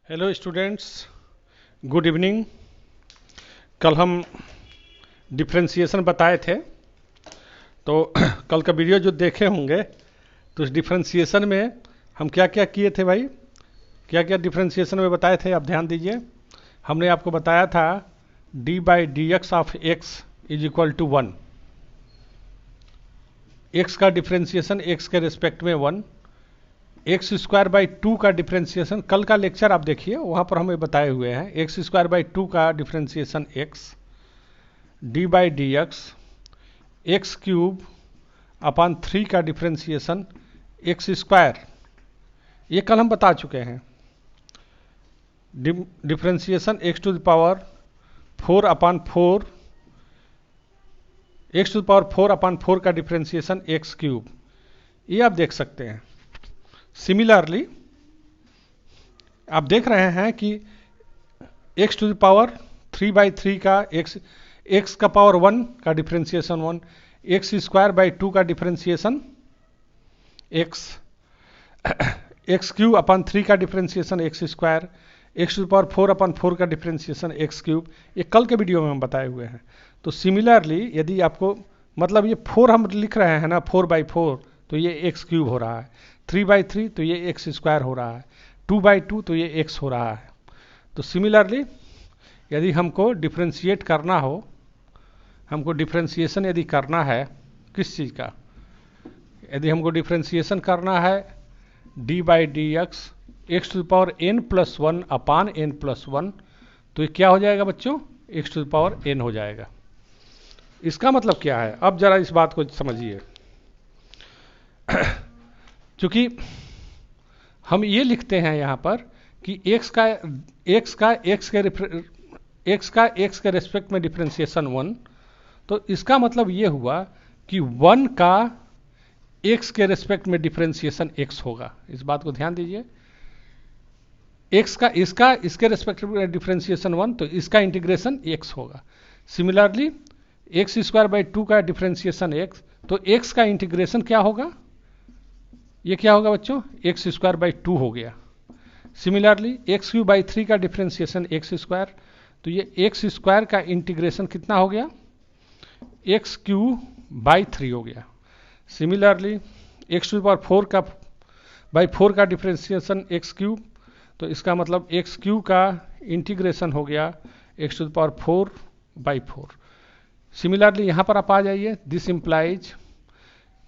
Hello students, good evening. कल हम differentiation बताए थे, तो कल का वीडियो जो देखे होंगे तो इस डिफरेंशिएशन में हम क्या क्या किए थे भाई, क्या क्या डिफरेंशिएशन में बताए थे, आप ध्यान दीजिए। हमने आपको बताया था d by d x of x is equal to 1। X का डिफरेंशिएशन एक्स के रिस्पेक्ट में 1, एक्स स्क्वायर बाई 2 का डिफरेंशिएशन, कल का लेक्चर आप देखिए वहाँ पर हमें बताए हुए हैं। एक्स स्क्वायर बाई 2 का differentiation x, D by d x cube अपान 3 का डिफरेंशिएशन एक्स स्क्वायर, ये कल हम बता चुके हैं। Differentiation x to the power 4 upon 4, x to the power 4 upon 4 का डिफरेंशिएशन एक्स क्यूब, ये आप देख सकते हैं। सिमिलरली आप देख रहे हैं कि एक्स टू द पावर 3/3 का एक्स का पावर 1 का डिफरेंशिएशन 1, एक्स स्क्वायर बाई 2 का डिफरेंशिएशन एक्स, एक्स क्यूब अपन 3 का differentiation x square, x to power 4 अपन 4 का डिफरेंशिएशन एक्स क्यूब, ये कल के वीडियो में हम बताए हुए हैं। तो सिमिलरली यदि आपको मतलब ये 4 हम लिख रहे हैं ना, 4/4 तो ये एक्स क्यूब हो रहा है, 3/3 तो ये एक्स स्क्वायर हो रहा है, 2/2 तो ये एक्स हो रहा है। तो सिमिलरली यदि हमको डिफरेंशिएट करना हो, हमको डिफरेंशिएशन यदि करना है किस चीज़ का, यदि हमको डिफरेंशिएशन करना है d by d x to the power n plus 1 upon n plus 1, तो ये क्या हो जाएगा बच्चों, x to the power n हो जाएगा। इसका मतलब क्या है, अब जरा इस बात को समझिए। क्योंकि हम ये लिखते हैं यहाँ पर कि एक्स के रेस्पेक्ट में डिफरेंशिएशन 1, तो इसका मतलब ये हुआ कि 1 का एक्स के रेस्पेक्ट में डिफरेंशिएशन एक्स होगा। इस बात को ध्यान दीजिए। एक्स का इसके रेस्पेक्ट में डिफरेंशिएशन 1, तो इसका इंटीग्रेशन एक्स होगा। सिमिलरली एक्स स्क्वायर बाई 2 का डिफरेंशिएशन एक्स, तो एक्स का इंटीग्रेशन क्या होगा, ये क्या होगा बच्चों, एक्स स्क्वायर बाई 2 हो गया। सिमिलरली एक्स क्यूब बाई 3 का डिफरेंशिएशन एक्स स्क्वायर, तो ये एक्स स्क्वायर का इंटीग्रेशन कितना हो गया, एक्स क्यूब बाई 3 हो गया। सिमिलरली एक्स टू पावर 4 का बाई 4 का डिफरेंशिएशन एक्स क्यूब, तो इसका मतलब एक्स क्यूब का इंटीग्रेशन हो गया एक्स टू पावर 4/4। सिमिलरली यहाँ पर आप आ जाइए, दिस इम्प्लाइज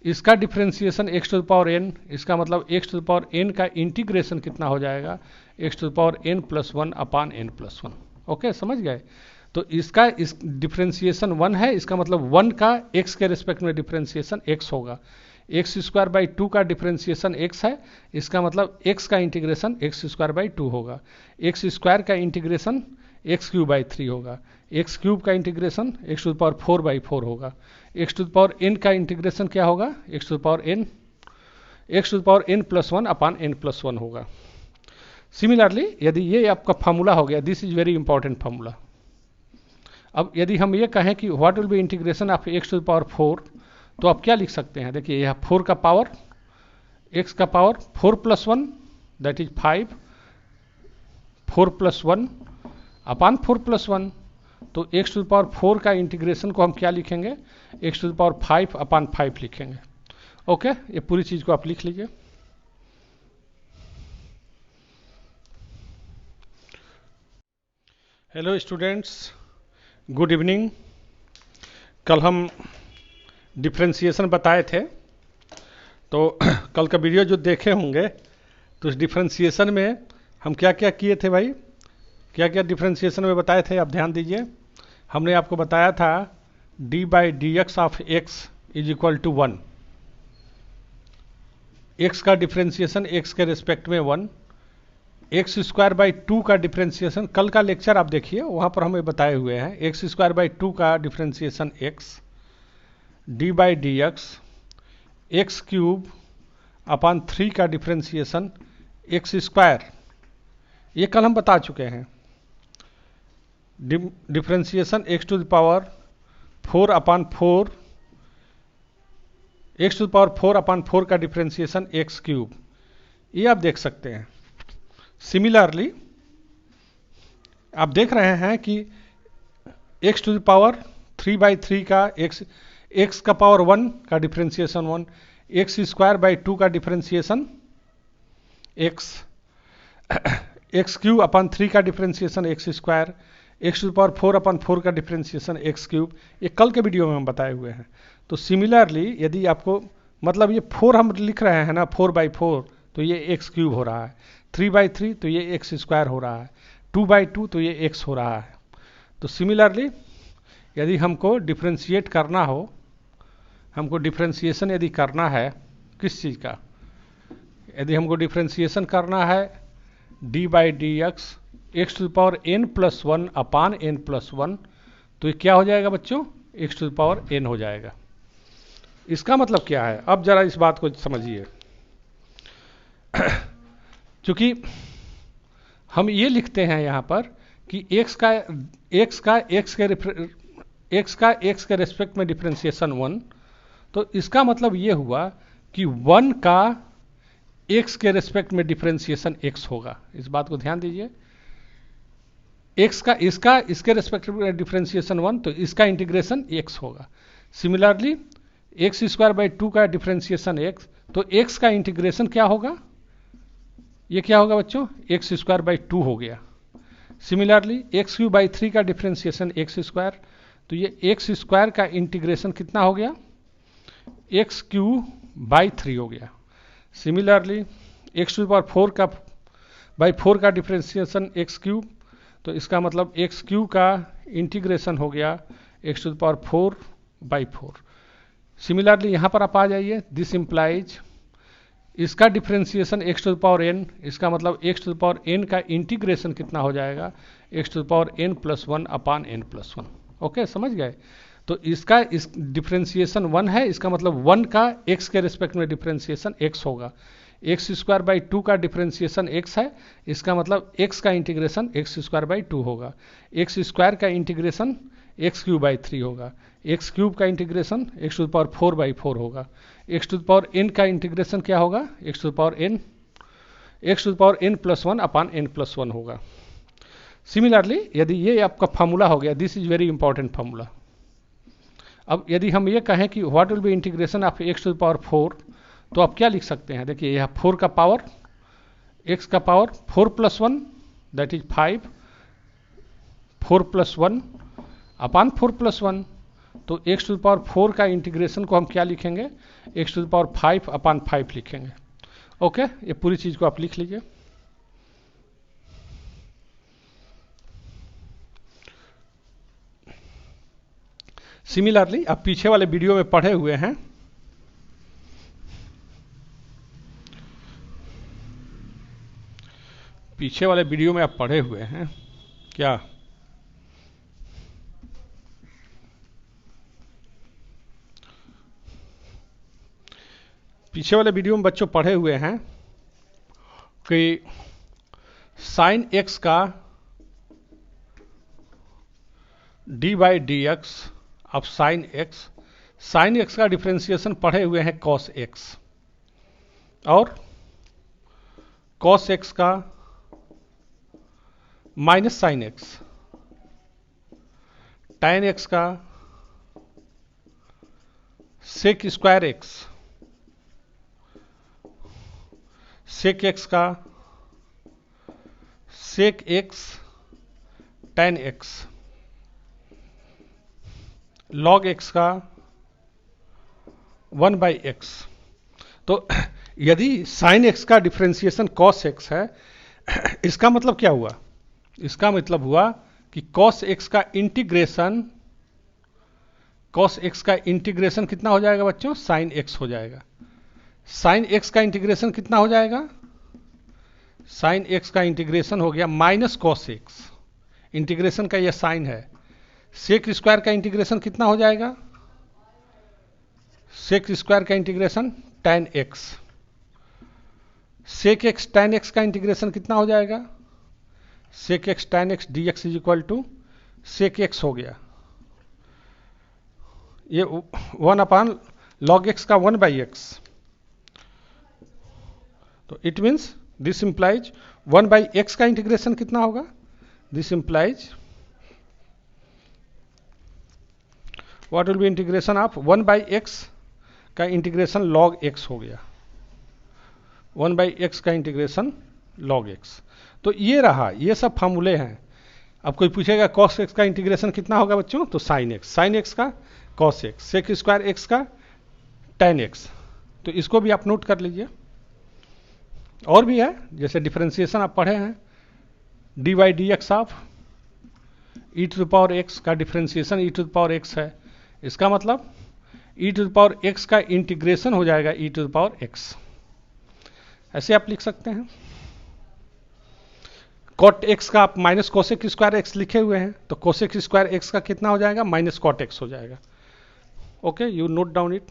इसका differentiation x to power n, इसका मतलब एक्स टू पावर n का इंटीग्रेशन कितना हो जाएगा, x to power n plus 1 upon n plus 1। Okay, समझ गए। तो इसका इस डिफरेंशिएशन 1 है, इसका मतलब 1 का x के रिस्पेक्ट में डिफरेंशिएशन x होगा। एक्स स्क्वायर बाई 2 का डिफरेंशिएशन x है, इसका मतलब x का इंटीग्रेशन एक्स स्क्वायर बाई 2 होगा। एक्स स्क्वायर का इंटीग्रेशन एक्स क्यूब बाई 3 होगा, एक्स क्यूब का इंटीग्रेशन एक्स टू पावर 4/4 होगा। एक्स टू पावर n का इंटीग्रेशन क्या होगा, x to power n plus 1 upon n plus 1 होगा। सिमिलरली यदि ये आपका फार्मूला हो गया, this is very important formula. अब यदि हम ये कहें कि what will be integration of x to power 4, तो आप क्या लिख सकते हैं, देखिए यह 4 का पावर, एक्स का power 4 plus 1 that is 5, 4 plus 1 upon 4 plus 1, तो एक्स टू पावर 4 का इंटीग्रेशन को हम क्या लिखेंगे, एक्स टू पावर 5 अपान 5 लिखेंगे। ओके, ये पूरी चीज को आप लिख लीजिए। Hello students, good evening. कल हम डिफरेंशिएशन बताए थे, तो कल का वीडियो जो देखे होंगे तो इस डिफरेंशिएशन में हम क्या क्या किए थे भाई, क्या क्या डिफरेंशिएशन में बताए थे, आप ध्यान दीजिए। हमने आपको बताया था d by d x of x is equal to 1, x का डिफरेंशिएशन एक्स के रिस्पेक्ट में 1, एक्स स्क्वायर बाई 2 का डिफरेंशिएशन, कल का लेक्चर आप देखिए वहाँ पर हमें बताए हुए हैं, एक्स स्क्वायर बाई 2 का differentiation x, D by d x cube अपान 3 का डिफरेंशिएशन एक्स स्क्वायर, ये कल हम बता चुके हैं। Differentiation x to the power 4 upon 4, x to the power 4 upon 4 का डिफरेंशिएशन एक्स क्यूब, ये आप देख सकते हैं। सिमिलरली आप देख रहे हैं कि x टू द पावर 3/3 का x का पावर 1 का डिफ्रेंसिएशन 1, x स्क्वायर बाई 2 का डिफ्रेंसिएशन x क्यूब अपन 3 का differentiation x square, x to the power 4/4 का डिफ्रेंसिएशन x क्यूब, ये कल के वीडियो में हम बताए हुए हैं। तो सिमिलरली यदि आपको मतलब ये 4 हम लिख रहे हैं ना 4/4, तो ये x क्यूब हो रहा है, 3/3 तो ये x स्क्वायर हो रहा है, 2/2 तो ये x हो रहा है। तो सिमिलरली यदि हमको डिफ्रेंशिएट करना हो, हमको डिफ्रेंशिएशन यदि करना है किस चीज़ का, यदि हमको डिफ्रेंशिएशन करना है d/dx x to the power n+1 upon n+1, तो ये क्या हो जाएगा बच्चों, x to the power n हो जाएगा। इसका मतलब क्या है, अब जरा इस बात को समझिए। क्योंकि हम ये लिखते हैं यहाँ पर कि x के रेस्पेक्ट में डिफरेंशिएशन 1, तो इसका मतलब ये हुआ कि 1 का x के रेस्पेक्ट में डिफरेंशिएशन x होगा। इस बात को ध्यान दीजिए, x का इसके रेस्पेक्ट में डिफरेंशिएशन 1, तो इसका इंटीग्रेशन x होगा। सिमिलरली x स्क्वायर बाई 2 का डिफरेंशिएशन x, तो x का इंटीग्रेशन क्या होगा, ये क्या होगा बच्चों, x स्क्वायर बाई 2 हो गया। सिमिलरली x क्यूब बाई 3 का डिफरेंशिएशन x स्क्वायर, तो ये x स्क्वायर का इंटीग्रेशन कितना हो गया, x क्यूब बाई 3 हो गया। Similarly x to the power 4 का बाई 4 का डिफरेंशिएशन x क्यूब, तो इसका मतलब x क्यूब का इंटीग्रेशन हो गया x to the power 4/4। Similarly यहाँ पर आप आ जाइए, दिस इम्प्लाइज इसका differentiation x to the power n, इसका मतलब x to the power n का इंटीग्रेशन कितना हो जाएगा, x to the power n+1 upon n+1। Okay, समझ गए। तो इसका इस डिफरेंशिएशन 1 है, इसका मतलब 1 का x के रिस्पेक्ट में डिफरेंशिएशन x होगा। x स्क्वायर बाई 2 का डिफरेंशिएशन x है, इसका मतलब x का इंटीग्रेशन x स्क्वायर बाई 2 होगा। x स्क्वायर का इंटीग्रेशन x क्यूब बाई 3 होगा, x क्यूब का integration x to the power 4/4 होगा, x to the power n का इंटीग्रेशन क्या होगा, x to the power n+1 upon n+1 होगा। सिमिलरली यदि ये आपका फार्मूला हो गया, this is very important formula. अब यदि हम ये कहें कि what will be integration of x to the power 4, तो आप क्या लिख सकते हैं, देखिए यह 4 का पावर x का पावर 4+1 दैट इज 5, 4+1 अपान 4+1, तो x टू द पावर 4 का इंटीग्रेशन को हम क्या लिखेंगे, x टू द पावर 5 अपान 5 लिखेंगे। ओके, ये पूरी चीज़ को आप लिख लीजिए। सिमिलरली आप पीछे वाले वीडियो में पढ़े हुए हैं, पीछे वाले वीडियो में आप पढ़े हुए हैं क्या, पीछे वाले वीडियो में बच्चों पढ़े हुए हैं कि साइन x का d/dx ऑफ साइन x का डिफरेंशिएशन पढ़े हुए हैं cos x, और cos x का minus sine x, tan x का sec square x, sec x का sec x tan x, log x का 1/x। तो यदि sin x का डिफरेंशिएशन cos x है, इसका मतलब क्या हुआ, इसका मतलब हुआ कि cos x का इंटीग्रेशन कितना हो जाएगा बच्चों, sin x हो जाएगा। sin x का इंटीग्रेशन कितना हो जाएगा, sin x का इंटीग्रेशन हो गया माइनस cos x, इंटीग्रेशन का यह साइन है। sec स्क्वायर का इंटीग्रेशन कितना हो जाएगा, sec स्क्वायर का integration tan x, sec x tan x का इंटीग्रेशन कितना हो जाएगा, sec x tan x dx is equal to sec x हो गया, ये 1 अपान log x का 1/x। तो it means this implies 1/x का इंटीग्रेशन कितना होगा, this implies what will be integration of 1 by x का इंटीग्रेशन लॉग एक्स हो गया, 1 बाई एक्स का इंटीग्रेशन लॉग एक्स। तो ये रहा, ये सब फार्मूले हैं। अब कोई पूछेगा कॉस एक्स का इंटीग्रेशन कितना होगा बच्चों, तो साइन एक्स का cos x, sec square x का टेन एक्स। तो इसको भी आप नोट कर लीजिए। और भी है, जैसे डिफरेंशिएशन आप पढ़े हैं, d y d x of e to the power x का differentiation e to the power x है। इसका मतलब e to the power x का इंटीग्रेशन हो जाएगा e to the power x, ऐसे आप लिख सकते हैं। कॉट एक्स का आप माइनस कोसेक स्क्वायर एक्स लिखे हुए हैं, तो कोसेक स्क्वायर एक्स का कितना हो जाएगा, माइनस कॉट एक्स हो जाएगा। Okay, you note down it.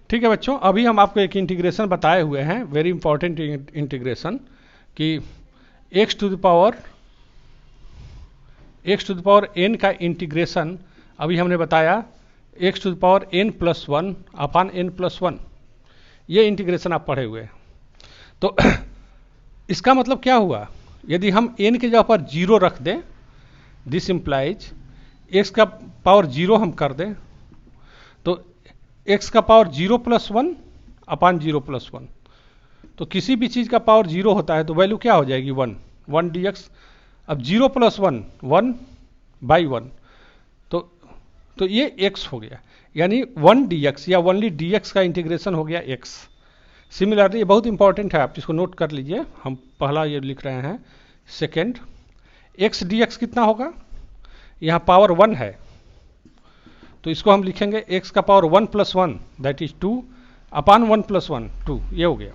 ठीक है बच्चों, अभी हम आपको एक इंटीग्रेशन बताए हुए हैं, वेरी इंपॉर्टेंट इंटीग्रेशन, कि x to the power n का इंटीग्रेशन अभी हमने बताया x to the power n plus 1 upon n plus 1, ये इंटीग्रेशन आप पढ़े हुए हैं। तो इसका मतलब क्या हुआ, यदि हम n की जगह पर 0 रख दें, दिस इंप्लाइज x का पावर 0 हम कर दें, तो x का पावर 0 प्लस 1 अपान 0 प्लस 1, तो किसी भी चीज़ का पावर 0 होता है तो वैल्यू क्या हो जाएगी, 1 dx। अब 0 प्लस 1 बाई 1, तो ये x हो गया, यानी 1 dx या ओनली dx का इंटीग्रेशन हो गया x। सिमिलरली ये बहुत इंपॉर्टेंट है, आप इसको नोट कर लीजिए। हम पहला ये लिख रहे हैं, सेकेंड x dx कितना होगा, यहाँ पावर 1 है, तो इसको हम लिखेंगे x का power 1 plus 1 that is 2 upon 1 plus 1 2, ये हो गया।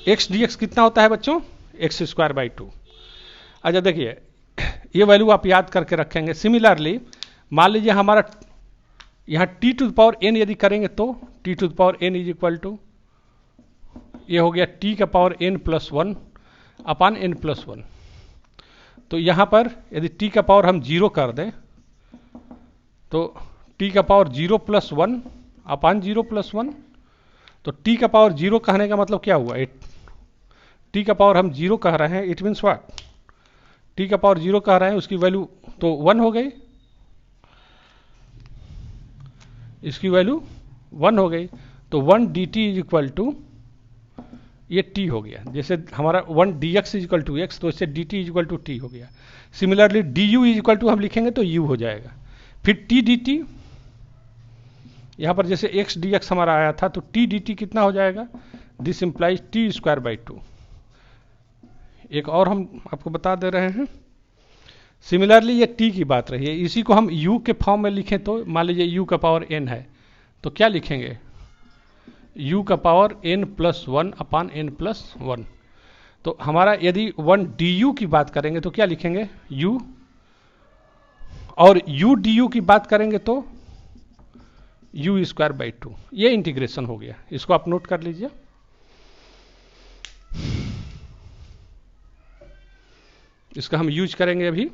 x dx कितना होता है बच्चों, एक्स स्क्वायर बाई 2। अच्छा देखिए, ये वैल्यू आप याद करके रखेंगे। सिमिलरली मान लीजिए हमारा यहाँ t to the power n यदि करेंगे तो t to the power n is equal to, ये हो गया t का power n plus 1 upon n plus 1। तो यहाँ पर यदि t का पावर हम 0 कर दें, तो t का पावर 0 प्लस 1 अपान 0 प्लस 1, तो t का पावर 0 कहने का मतलब क्या हुआ, t का पावर हम 0 कह रहे हैं, इट मीन्स व्हाट, t का पावर 0 कह रहे हैं, उसकी वैल्यू तो 1 हो गई, इसकी वैल्यू 1 हो गई, तो 1 dt इज इक्वल टू ये t हो गया। जैसे हमारा 1 dx is equal to x, तो इससे dt is equal to t हो गया। सिमिलरली du इज इक्वल टू हम लिखेंगे तो u हो जाएगा, फिर t dt, यहाँ पर जैसे x dx हमारा आया था, तो t dt कितना हो जाएगा, this implies t square by 2। एक और हम आपको बता दे रहे हैं, सिमिलरली ये t की बात रही है, इसी को हम u के फॉर्म में लिखें तो मान लीजिए u का पावर n है, तो क्या लिखेंगे, u का power n plus 1 upon n plus 1। तो हमारा यदि 1 du की बात करेंगे तो क्या लिखेंगे u, और u du की बात करेंगे तो u स्क्वायर बाई 2। ये इंटीग्रेशन हो गया, इसको आप नोट कर लीजिए। इसका हम यूज करेंगे अभी।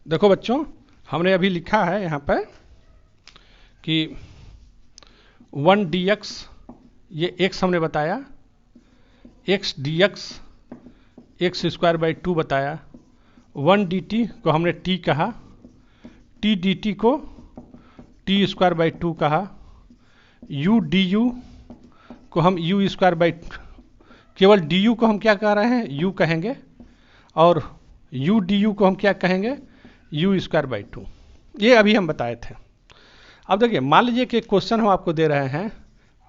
देखो बच्चों, हमने अभी लिखा है यहाँ पर कि 1 dx, ये x हमने बताया, x dx x square by 2 बताया, 1 dt को हमने t कहा, t dt को t स्क्वायर बाई 2 कहा, u du को हम u स्क्वायर बाई, केवल du को हम क्या कह रहे हैं, u कहेंगे, और u du को हम क्या कहेंगे, u स्क्वायर बाई 2। ये अभी हम बताए थे। अब देखिए, मान लीजिए कि एक क्वेश्चन हम आपको दे रहे हैं,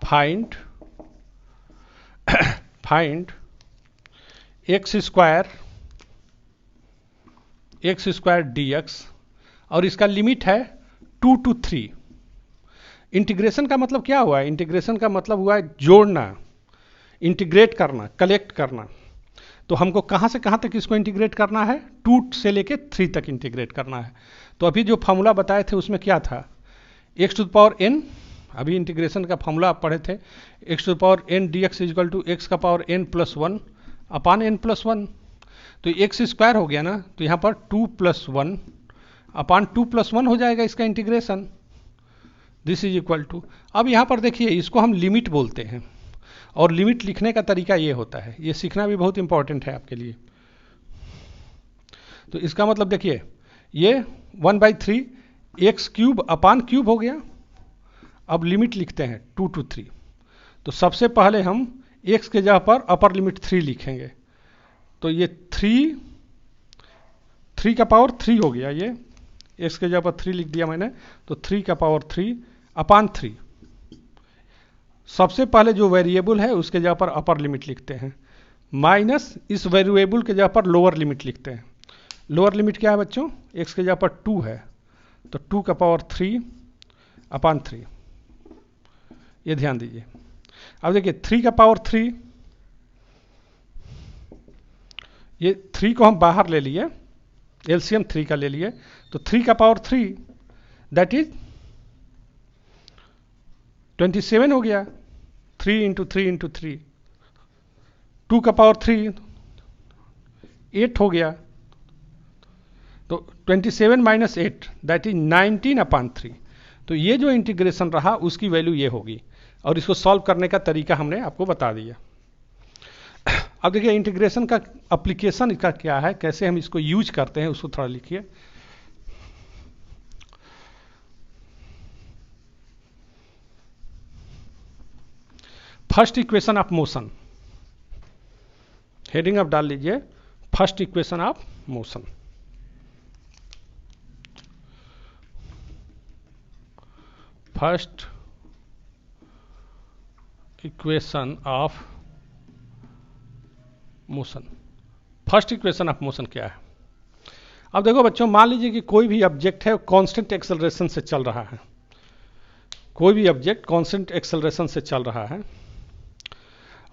फाइंड एक्स स्क्वायर dx, और इसका लिमिट है 2 to 3। इंटीग्रेशन का मतलब क्या हुआ है, इंटीग्रेशन का मतलब हुआ है जोड़ना, इंटीग्रेट करना, कलेक्ट करना, तो हमको कहाँ से कहाँ तक इसको इंटीग्रेट करना है, 2 से लेके 3 तक इंटीग्रेट करना है। तो अभी जो फॉर्मूला बताए थे उसमें क्या था, x to the power n, अभी इंटीग्रेशन का फॉर्मूला आप पढ़े थे, x to the power n dx equal to x का power n plus 1 upon n plus 1, तो x स्क्वायर हो गया ना, तो यहाँ पर 2 प्लस 1 अपान 2 प्लस 1 हो जाएगा इसका integration, this is equal to. अब यहाँ पर देखिए इसको हम लिमिट बोलते हैं, और लिमिट लिखने का तरीका ये होता है, ये सीखना भी बहुत इंपॉर्टेंट है आपके लिए। तो इसका मतलब देखिए ये 1/3 एक्स क्यूब अपान क्यूब हो गया। अब लिमिट लिखते हैं 2 to 3, तो सबसे पहले हम x के जगह पर अपर लिमिट 3 लिखेंगे, तो ये 3 का पावर 3 हो गया, ये x के जगह पर 3 लिख दिया मैंने, तो 3 का पावर 3 अपान 3। सबसे पहले जो वेरिएबल है उसके जगह पर अपर लिमिट लिखते हैं, माइनस इस वेरिएबल के जगह पर लोअर लिमिट लिखते हैं। लोअर लिमिट क्या है बच्चों, x के जगह पर 2 है, तो 2 का पावर 3 अपान 3, ये ध्यान दीजिए। अब देखिए 3 का पावर 3, ये 3 को हम बाहर ले लिए, एलसीएम 3 का ले लिए, तो 3 का पावर 3 दैट इज 27 हो गया, 3 इंटू 3 इंटू 3, 2 का पावर 3 8 हो गया, तो 27 माइनस 8 दैट इज 19 अपान 3। तो ये जो इंटीग्रेशन रहा उसकी वैल्यू ये होगी, और इसको सॉल्व करने का तरीका हमने आपको बता दिया। अब देखिए इंटीग्रेशन का एप्लीकेशन इसका क्या है, कैसे हम इसको यूज करते हैं उसको थोड़ा लिखिए। First equation of motion, heading आप डाल लीजिए first equation of motion. First equation of motion, first equation of motion क्या है। अब देखो बच्चों, मान लीजिए कि कोई भी ऑब्जेक्ट है कांस्टेंट एक्सेलरेशन से चल रहा है, कोई भी ऑब्जेक्ट कांस्टेंट एक्सेलरेशन से चल रहा है,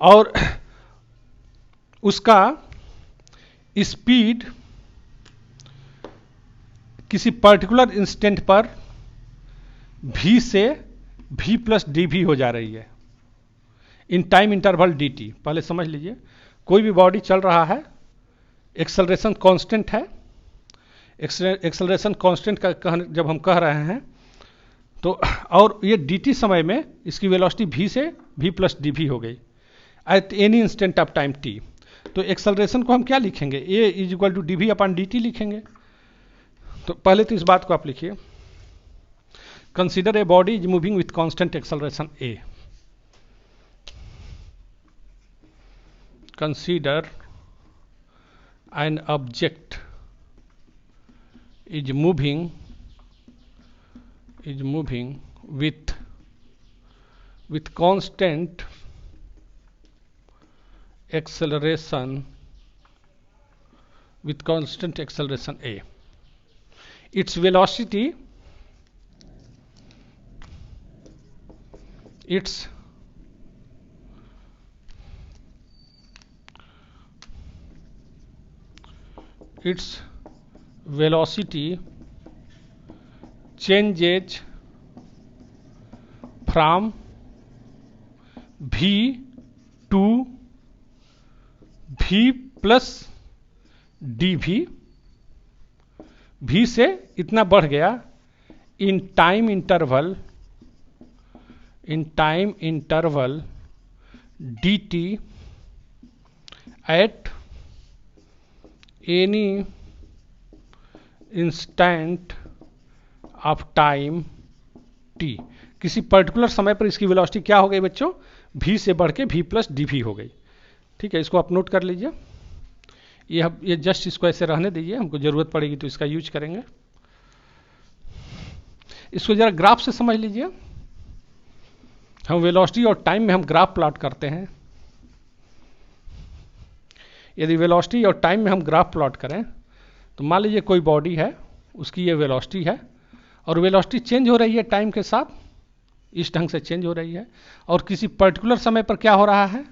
और उसका स्पीड किसी पर्टिकुलर इंस्टेंट पर v से v प्लस डी वी हो जा रही है in time interval D T. पहले समझ लीजिए, कोई भी बॉडी चल रहा है, एक्सेलरेशन कांस्टेंट है, एक्सेलरेशन कांस्टेंट का जब हम कह रहे हैं तो, और ये डी टी समय में इसकी वेलोसिटी v से v प्लस डी वी हो गई at any instant of time t। तो एक्सेलरेशन को हम क्या लिखेंगे, a is equal to d v upon d t लिखेंगे। तो पहले तो इस बात को आप लिखिए, consider a body is moving with constant acceleration a। Consider an object is moving with constant acceleration a. Its velocity changes from v to v plus dv, v से इतना बढ़ गया in time interval dt eight any instant of time t। किसी particular समय पर इसकी velocity क्या हो गई बच्चों, v से बढ़ के v प्लस डी वी हो गई। ठीक है, इसको आप नोट कर लीजिए। ये जस्ट इसको ऐसे रहने दीजिए, हमको जरूरत पड़ेगी तो इसका यूज करेंगे। इसको जरा ग्राफ से समझ लीजिए। हम वेलोसिटी और टाइम में हम ग्राफ प्लॉट करते हैं। यदि वेलोसिटी और टाइम में हम ग्राफ प्लॉट करें तो मान लीजिए कोई बॉडी है, उसकी ये वेलोसिटी है और वेलोसिटी चेंज हो रही है टाइम के साथ, इस ढंग से चेंज हो रही है, और किसी पर्टिकुलर समय पर क्या हो रहा है,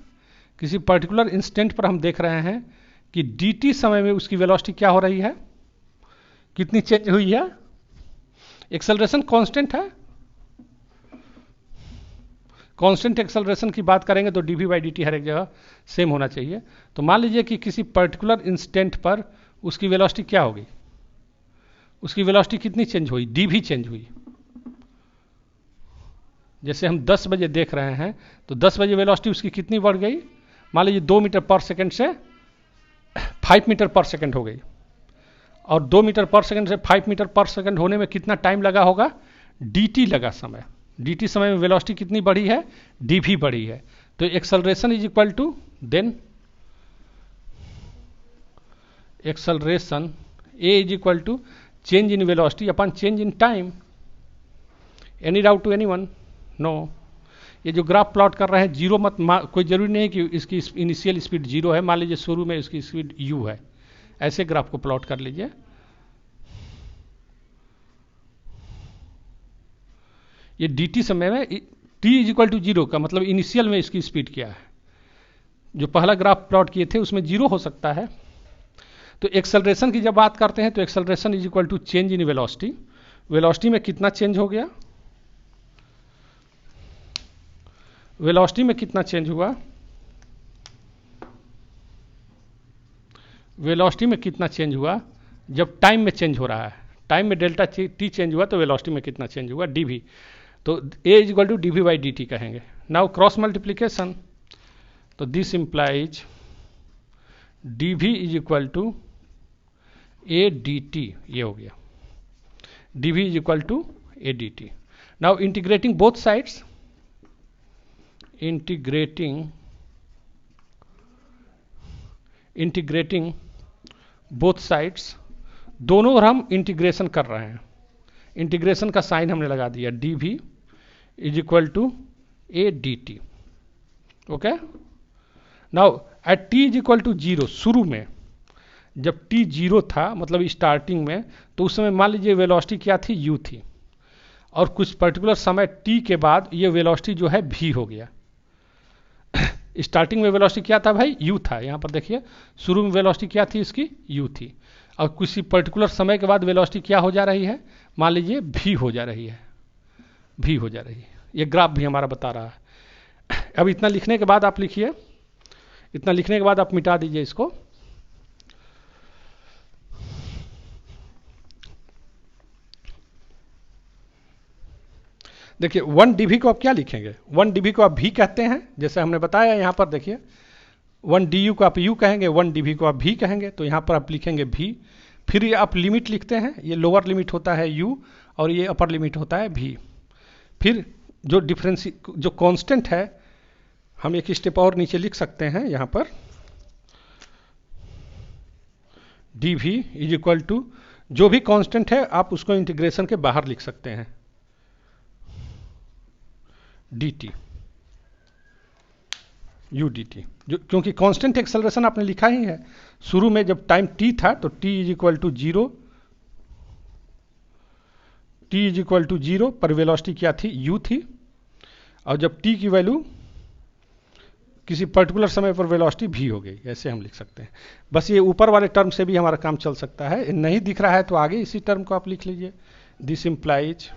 किसी पर्टिकुलर इंस्टेंट पर हम देख रहे हैं कि dt समय में उसकी वेलोसिटी क्या हो रही है, कितनी चेंज हुई है। एक्सेलरेशन कांस्टेंट है, कांस्टेंट एक्सेलरेशन की बात करेंगे तो dv बाई dt हर एक जगह सेम होना चाहिए। तो मान लीजिए कि किसी पर्टिकुलर इंस्टेंट पर उसकी वेलोसिटी क्या होगी, उसकी वेलोसिटी कितनी चेंज हुई, dv चेंज हुई। जैसे हम 10 बजे देख रहे हैं तो 10 बजे वेलोसिटी उसकी कितनी बढ़ गई, मान लीजिए 2 मीटर पर सेकंड से 5 मीटर पर सेकंड हो गई, और 2 मीटर पर सेकंड से 5 मीटर पर सेकंड होने में कितना टाइम लगा होगा, dt लगा समय। dt समय में वेलोसिटी कितनी बढ़ी है, dv बढ़ी है। तो acceleration is equal to then acceleration a is equal to change in velocity upon change in time. Any doubt to anyone? No. ये जो ग्राफ प्लॉट कर रहे हैं जीरो मत, कोई जरूरी नहीं कि इसकी इनिशियल स्पीड जीरो है, मान लीजिए शुरू में इसकी स्पीड u है, ऐसे ग्राफ को प्लॉट कर लीजिए। ये dt समय में t is equal to zero का मतलब इनिशियल में इसकी स्पीड क्या है। जो पहला ग्राफ प्लॉट किए थे उसमें जीरो हो सकता है। तो एक्सेलरेशन की जब बात करते हैं तो acceleration is equal to change in velocity. Velocity में कितना चेंज हो गया, वेलोसिटी में कितना चेंज हुआ, वेलोसिटी में कितना चेंज हुआ जब टाइम में चेंज हो रहा है, टाइम में डेल्टा टी चेंज हुआ तो वेलोसिटी में कितना चेंज हुआ, dv। तो a is equal to dv by dt कहेंगे। नाउ क्रॉस मल्टीप्लीकेशन, तो this implies dv is equal to a dt, ये हो गया dv is equal to a dt। Now integrating both sides, integrating both sides, दोनों ओर हम integration कर रहे हैं। इंटीग्रेशन का साइन हमने लगा दिया, dv is equal to a dt। Okay, now at t is equal to zero, शुरू में जब t जीरो था मतलब स्टार्टिंग में, तो उस समय मान लीजिए वेलोसिटी क्या थी, u थी, और कुछ पर्टिकुलर समय t के बाद ये वेलोसिटी जो है v हो गया। स्टार्टिंग में वेलोसिटी क्या था भाई, u था। यहाँ पर देखिए शुरू में वेलोसिटी क्या थी इसकी, u थी, और किसी पर्टिकुलर समय के बाद वेलोसिटी क्या हो जा रही है, मान लीजिए v हो जा रही है, v हो जा रही है। ये ग्राफ भी हमारा बता रहा है। अब इतना लिखने के बाद आप लिखिए, इतना लिखने के बाद आप मिटा दीजिए इसको। देखिए 1 dv को आप क्या लिखेंगे, 1 dv को आप v कहते हैं, जैसे हमने बताया यहाँ पर देखिए 1 du को आप u कहेंगे, 1 dv को आप v कहेंगे, तो यहाँ पर आप लिखेंगे v। फिर ये आप लिमिट लिखते हैं, ये लोअर लिमिट होता है u और ये अपर लिमिट होता है v। फिर जो डिफरेंस जो कांस्टेंट है हम एक स्टेप और नीचे लिख सकते हैं, यहाँ पर dv इज इक्वल टू जो भी कांस्टेंट है आप उसको इंटीग्रेशन के बाहर लिख सकते हैं, dt u dt, जो क्योंकि कांस्टेंट एक्सेलरेशन आपने लिखा ही है। शुरू में जब टाइम t था तो t is equal to zero, t is equal to zero पर वेलोसिटी क्या थी, u थी, और जब t की वैल्यू किसी पर्टिकुलर समय पर वेलोसिटी v हो गई, ऐसे हम लिख सकते हैं। बस ये ऊपर वाले टर्म से भी हमारा काम चल सकता है, नहीं दिख रहा है तो आगे इसी टर्म को आप लिख लीजिए। दिस इंप्लाइज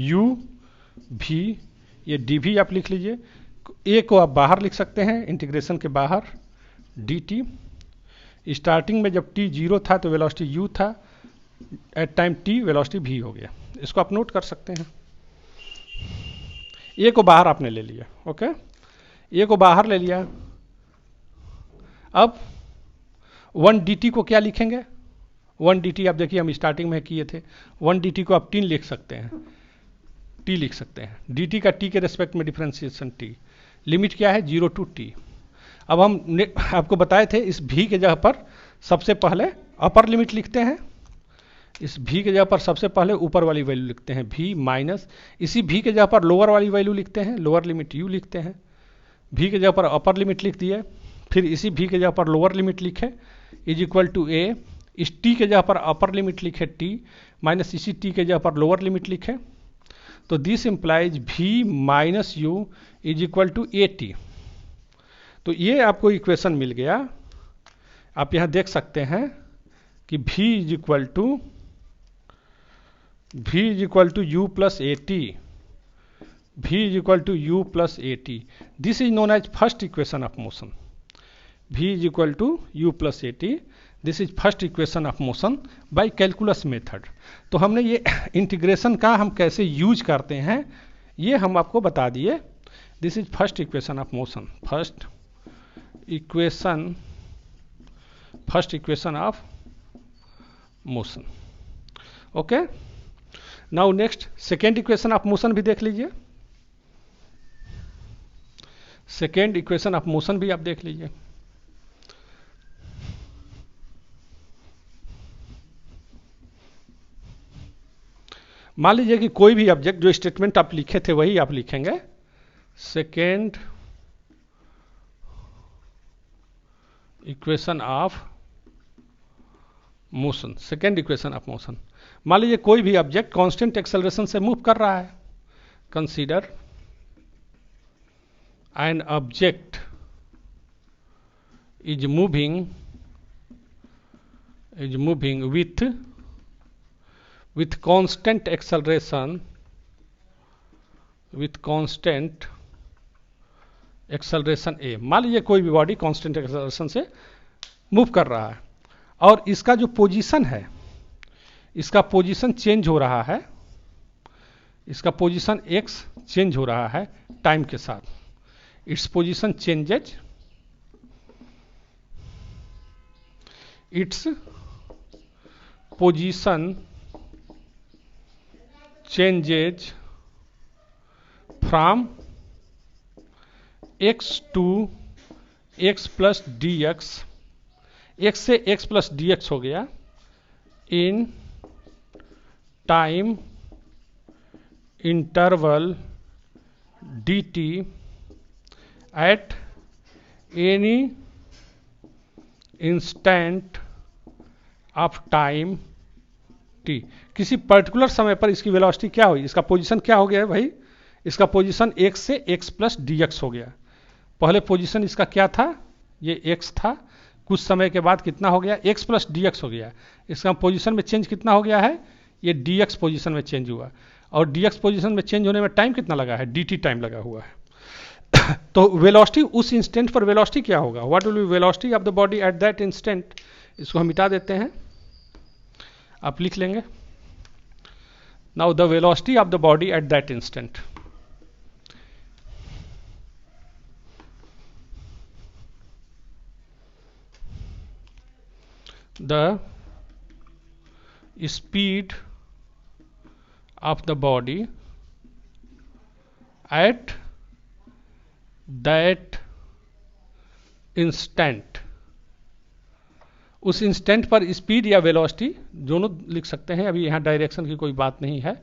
u v, ये dv आप लिख लीजिए, a को आप बाहर लिख सकते हैं इंटीग्रेशन के बाहर, dt। स्टार्टिंग में जब t जीरो था तो वेलोसिटी u था, at time t velocity v हो गया। इसको आप नोट कर सकते हैं। a को बाहर आपने ले लिया, ओके, a को बाहर ले लिया। अब 1 dt को क्या लिखेंगे, 1 dt आप देखिए हम स्टार्टिंग में किए थे, 1 dt को आप t लिख सकते हैं, t लिख सकते हैं, dt का t के रेस्पेक्ट में डिफरेंशिएशन t, लिमिट क्या है 0 टू t। अब हम आपको बताए थे इस v के जगह पर सबसे पहले अपर लिमिट लिखते हैं, इस v के जगह पर सबसे पहले ऊपर वाली वैल्यू लिखते हैं v माइनस, इसी v के जगह पर लोअर वाली वैल्यू लिखते हैं, लोअर लिमिट u लिखते हैं, v के जगह पर अपर लिमिट लिख दिए, फिर इसी v के जगह पर लोअर लिमिट लिखे इज इक्वल टू a, इस t के जगह पर अपर लिमिट लिखे t माइनस इसी t के जगह पर लोअर लिमिट लिखे, तो this implies v minus u is equal to a t. तो ये आपको इक्वेशन मिल गया। आप यहां देख सकते हैं कि v is equal to u plus a t, v is equal to u plus a t. This is known as first equation of motion. v is equal to u plus a t, this is first equation of motion by calculus method. तो हमने ये integration का हम कैसे use करते हैं ये हम आपको बता दिए। This is first equation of motion, first equation of motion. Okay, now next second equation of motion भी देख लीजिए। सेकेंड इक्वेशन ऑफ मोशन भी आप देख लीजिए। मान लीजिए कि कोई भी ऑब्जेक्ट, जो स्टेटमेंट आप लिखे थे वही आप लिखेंगे। Second equation of motion, second equation of motion. मान लीजिए कोई भी ऑब्जेक्ट कांस्टेंट एक्सेलरेशन से मूव कर रहा है। Consider an object is moving with constant acceleration a। मान लीजिए कोई भी बॉडी कांस्टेंट एक्सेलरेशन से मूव कर रहा है और इसका जो पोजीशन है, इसका पोजीशन चेंज हो रहा है, इसका पोजीशन x चेंज हो रहा है टाइम के साथ। Its position changes, its position changes from x to x plus dx, x से x plus dx हो गया, in time interval dt at any instant of time t। किसी पर्टिकुलर समय पर इसकी वेलोसिटी क्या हुई, इसका पोजीशन क्या हो गया भाई, इसका पोजीशन x से x प्लस dx हो गया। पहले पोजीशन इसका क्या था, ये x था, कुछ समय के बाद कितना हो गया, x प्लस dx हो गया। इसका पोजीशन में चेंज कितना हो गया है, ये dx पोजीशन में चेंज हुआ, और dx पोजीशन में चेंज होने में टाइम कितना लगा है, dt टाइम लगा हुआ है। तो वेलोसिटी उस इंस्टेंट पर वेलोसिटी क्या होगा, what will B velocity of the body at that instant. इसको हम मिटा देते हैं, आप लिख लेंगे। Now the velocity of the body at that instant, the speed of the body at that instant. उस इंस्टेंट पर स्पीड या वेलोसिटी दोनों लिख सकते हैं, अभी यहाँ डायरेक्शन की कोई बात नहीं है।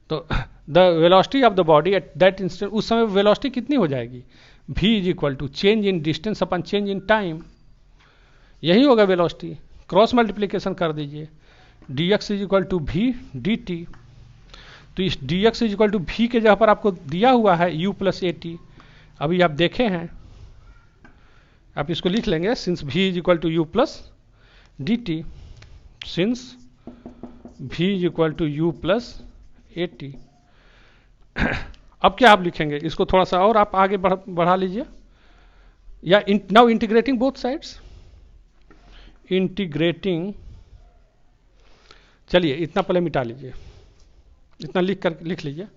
तो the velocity of the body at that instant, उस समय वेलोसिटी कितनी हो जाएगी, v is equal to change in distance upon change in time, यही होगा वेलोसिटी। क्रॉस मल्टीप्लीकेशन कर दीजिए, dx is equal to v dt। तो इस dx is equal to v के जगह पर आपको दिया हुआ है u प्लस ए टी। अभी आप देखे हैं, आप इसको लिख लेंगे, since v is equal to u plus d t, since v is equal to u plus a t. अब क्या आप लिखेंगे, इसको थोड़ा सा और आप आगे बढ़ा लीजिए, या now integrating both sides, integrating, चलिए इतना पहले मिटा लीजिए, इतना लिख लीजिए।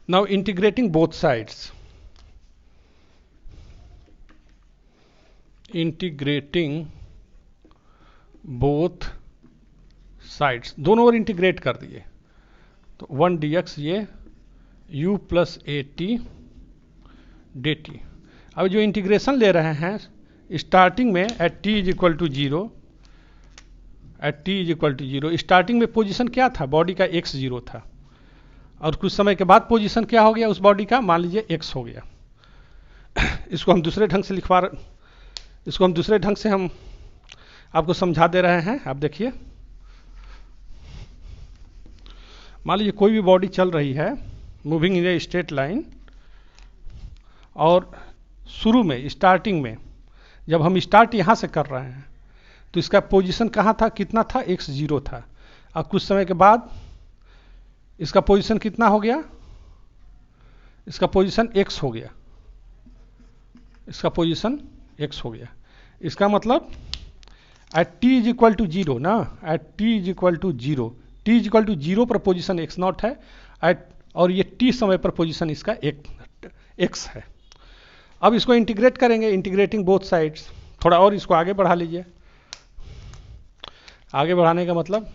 Now integrating both sides, दोनों ओर इंटीग्रेट कर दिए। तो 1 dx ये u plus a t d t. अब जो इंटीग्रेशन ले रहे हैं स्टार्टिंग में at t is equal to zero, starting में पोजीशन क्या था, बॉडी का x 0 था, और कुछ समय के बाद पोजीशन क्या हो गया उस बॉडी का, मान लीजिए x हो गया। इसको हम दूसरे ढंग से इसको हम दूसरे ढंग से हम आपको समझा दे रहे हैं। आप देखिए, मान लीजिए कोई भी बॉडी चल रही है moving in a straight line, और शुरू में स्टार्टिंग में जब हम स्टार्ट यहाँ से कर रहे हैं तो इसका पोजीशन कहाँ था, कितना था, x0 था। अब कुछ समय के बाद इसका पोजीशन कितना हो गया, इसका पोजीशन x हो गया, इसका पोजीशन x हो गया। इसका मतलब at t is equal to 0 ना, at t is equal to 0, t is equal to 0 पर पोजीशन x0 है एट, और ये t समय पर पोजीशन इसका x है। अब इसको इंटीग्रेट करेंगे, इंटीग्रेटिंग बोथ साइड्स। थोड़ा और इसको आगे बढ़ा लीजिए। आगे बढ़ाने का मतलब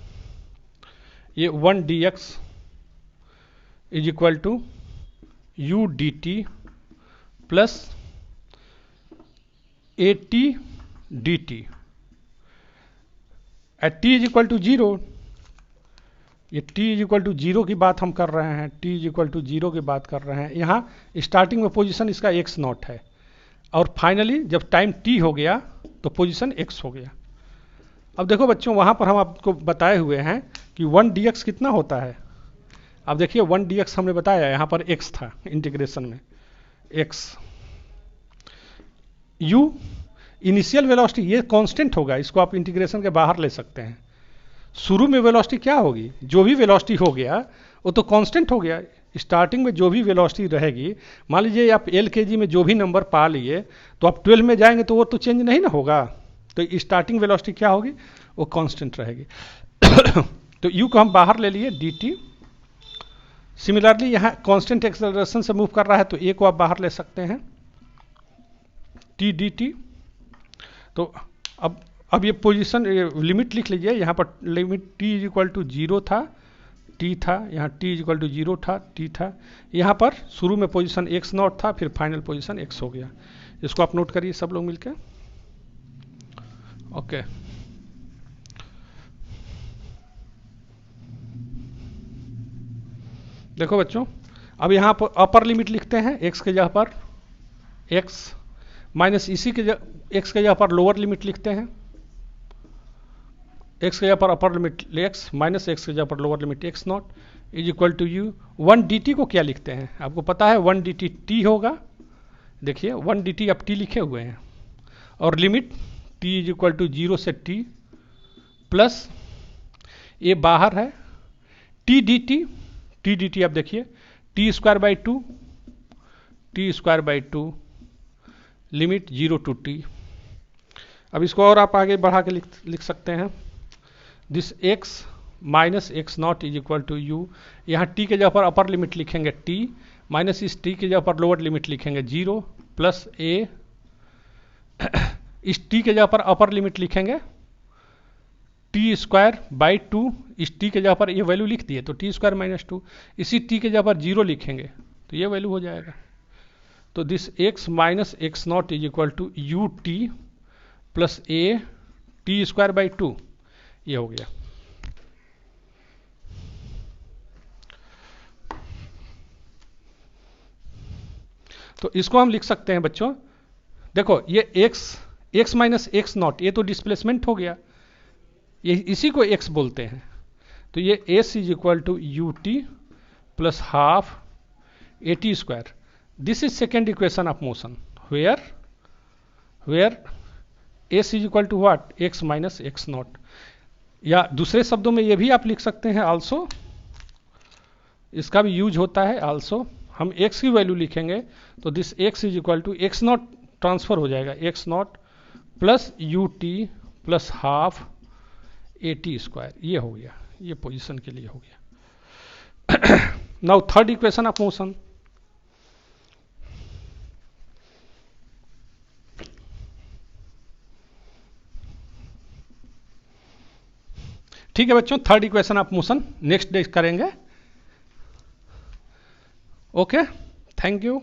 ये 1 dx is equal to u dt plus at dt at t is equal to 0। ये t इज इक्वल टू 0 की बात हम कर रहे हैं, t इज इक्वल टू 0 की बात कर रहे हैं। यहाँ स्टार्टिंग में पोजीशन इसका x0 है, और फाइनली जब टाइम t हो गया तो पोजीशन x हो गया। अब देखो बच्चों, वहाँ पर हम आपको बताए हुए हैं कि 1 dx कितना होता है। अब देखिए 1 dx हमने बताया, यहाँ पर x था इंटीग्रेशन में, x। u इनिशियल वेलोसिटी ये कांस्टेंट होगा, इसको आप इंटीग्रेशन के बाहर ले सकते हैं। शुरू में वेलोसिटी क्या होगी, जो भी वेलोसिटी हो गया वो तो कांस्टेंट हो गया। स्टार्टिंग में जो भी वेलोसिटी रहेगी, मान लीजिए आप LKG में जो भी नंबर पा लिए, तो आप 12 में जाएंगे तो वो तो चेंज नहीं ना होगा। तो स्टार्टिंग वेलोसिटी क्या होगी, वो कांस्टेंट रहेगी। तो u को हम बाहर ले लिए dt। सिमिलरली यहाँ कांस्टेंट एक्सेलरेशन से मूव कर रहा है तो a को आप बाहर ले सकते हैं, t dt। तो अब ये पोजीशन, लिमिट लिख लीजिए। यहाँ पर limit t is equal to 0 था, t था, यहाँ t इज इक्वल टू 0 था, t था। यहाँ पर शुरू में पोजीशन x0 था, फिर फाइनल पोजीशन x हो गया। इसको आप नोट करिए सब लोग मिलके। ओके, देखो बच्चों, अब यहाँ पर अपर लिमिट लिखते हैं x के जगह पर x, माइनस इसी के x के जगह पर लोअर लिमिट लिखते हैं, x के जगह पर upper limit x minus x के जगह पर lower limit x0 is equal to u। 1 dt को क्या लिखते हैं, आपको पता है 1 dt t होगा। देखिए 1 dt अब t लिखे हुए हैं, और limit t is equal to 0 से t प्लस ये बाहर है t dt आप देखिए t square by 2, t square by 2 limit 0 to t। अब इसको और आप आगे बढ़ा के लिख सकते हैं, this x minus x0 is equal to u। यहाँ t के जगह पर अपर लिमिट लिखेंगे t, माइनस इस t के जगह पर लोअर लिमिट लिखेंगे 0 प्लस a। इस t के जगह पर अपर लिमिट लिखेंगे t स्क्वायर बाई 2, इस t के जगह पर ये वैल्यू लिख दिए तो t स्क्वायर माइनस 2, इसी t के जगह पर 0 लिखेंगे तो ये वैल्यू हो जाएगा। तो this x minus x0 is equal to u t plus a t square by 2, ये हो गया। तो इसको हम लिख सकते हैं बच्चों, देखो ये x माइनस x0 ये तो डिस्प्लेसमेंट हो गया, ये इसी को x बोलते हैं। तो ये s is equal to u t plus half a t square. This is second equation of motion where s is equal to what, x minus x0। या दूसरे शब्दों में ये भी आप लिख सकते हैं आल्सो, इसका भी यूज होता है आल्सो। हम x की वैल्यू लिखेंगे तो this x is equal to x0 transfer हो जाएगा, x0 plus u t plus half a t square, ये हो गया, ये पोजीशन के लिए हो गया। Now third equation of motion, ठीक है बच्चों, third equation of motion next day करेंगे। Okay, thank you.